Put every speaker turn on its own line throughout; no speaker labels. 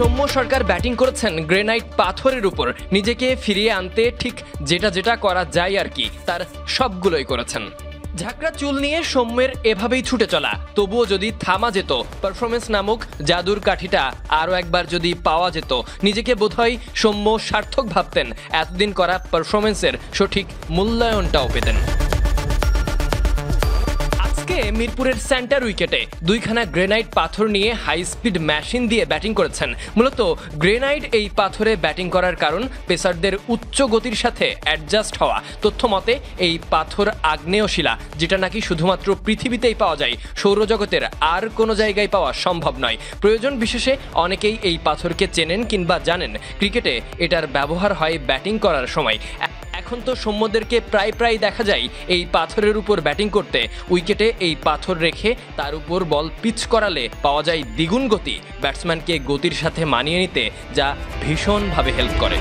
সৌম্য সরকার batting করেছেন granite পাথরের উপর। নিজেকে ফিরিয়ে আনতে ঠিক যেটা করা যায় আর কি, তার সবগুলোই করেছেন। ঝাঁকড়া চুল নিয়ে সৌম্যের এভাবেই ছুটে চলা, তবুও যদি থামা যেত, পারফরমেন্স নামক জাদুর কাঠিটা আরও একবার যদি পাওয়া যেত, নিজেকে বোধহয় সৌম্য সার্থক ভাবতেন, এতদিন করা পারফরমেন্সের সঠিক মূল্যায়নটাও পেতেন। মিরপুরের সেন্টার উইকেটে দুইখানা গ্রেনাইট পাথর নিয়ে হাই স্পিড মেশিন দিয়ে ব্যাটিং করেছেন। মূলত গ্রেনাইট এই পাথরে ব্যাটিং করার কারণ পেসারদের উচ্চ গতির সাথে অ্যাডজাস্ট হওয়া। তথ্য মতে এই পাথর আগ্নেয় শিলা, যেটা নাকি শুধুমাত্র পৃথিবীতেই পাওয়া যায়, সৌরজগতের আর কোনো জায়গায় পাওয়া সম্ভব নয়। প্রয়োজন বিশেষে অনেকেই এই পাথরকে চেনেন কিংবা জানেন। ক্রিকেটে এটার ব্যবহার হয় ব্যাটিং করার সময়। এখন তো সৌম্যদেরকে প্রায় দেখা যায় এই পাথরের উপর ব্যাটিং করতে। উইকেটে এই পাথর রেখে তার উপর বল পিচ করালে পাওয়া যায় দ্বিগুণ গতি, ব্যাটসম্যানকে গতির সাথে মানিয়ে নিতে, যা ভীষণভাবে হেল্প করে।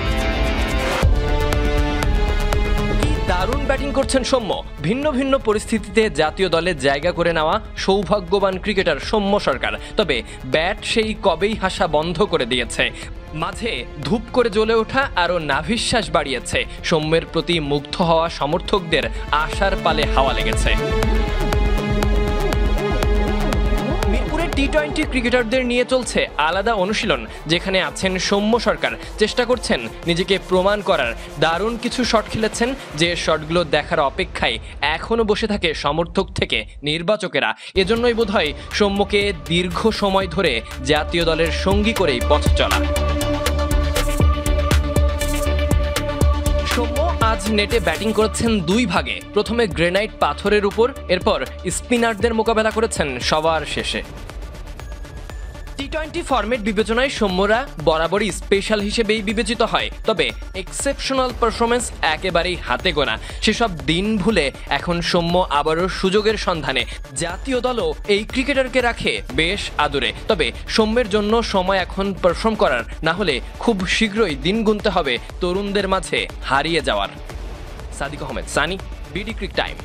দারুণ ব্যাটিং করছেন সৌম্য। ভিন্ন ভিন্ন পরিস্থিতিতে জাতীয় দলে জায়গা করে নেওয়া সৌভাগ্যবান ক্রিকেটার সৌম্য সরকার। তবে ব্যাট সেই কবেই হাসা বন্ধ করে দিয়েছে। মাঝে ধূপ করে জ্বলে ওঠা আরও নাভিশ্বাস বাড়িয়েছে। সৌম্যের প্রতি মুগ্ধ হওয়া সমর্থকদের আশার পালে হাওয়া লেগেছে। টি-20 ক্রিকেটারদের নিয়ে চলছে আলাদা অনুশীলন, যেখানে আছেন সৌম্য সরকার। চেষ্টা করছেন নিজেকে প্রমাণ করার। দারুণ কিছু শট খেলেছেন, যে শটগুলো দেখার অপেক্ষায় এখনও বসে থাকে সমর্থক থেকে নির্বাচকেরা। এজন্যই বোধহয় সৌম্যকে দীর্ঘ সময় ধরে জাতীয় দলের সঙ্গী করেই পথ চলা। সৌম্য আজ নেটে ব্যাটিং করেছেন দুই ভাগে। প্রথমে গ্রেনাইট পাথরের উপর, এরপর স্পিনারদের মোকাবেলা করেছেন সবার শেষে। টি-20 ফরম্যাট বিবেচনায় সৌম্যরা বরাবরই স্পেশাল হিসেবেই বিবেচিত হয়। তবে এক্সেপশনাল পারফরমেন্স একেবারেই হাতে গোনা। সেসব দিন ভুলে এখন সৌম্য আবারও সুযোগের সন্ধানে। জাতীয় দলও এই ক্রিকেটারকে রাখে বেশ আদরে। তবে সৌম্যের জন্য সময় এখন পারফর্ম করার, না হলে খুব শীঘ্রই দিন গুনতে হবে তরুণদের মাঝে হারিয়ে যাওয়ার। Sadiq Ahmed, Sunny, BD cric time.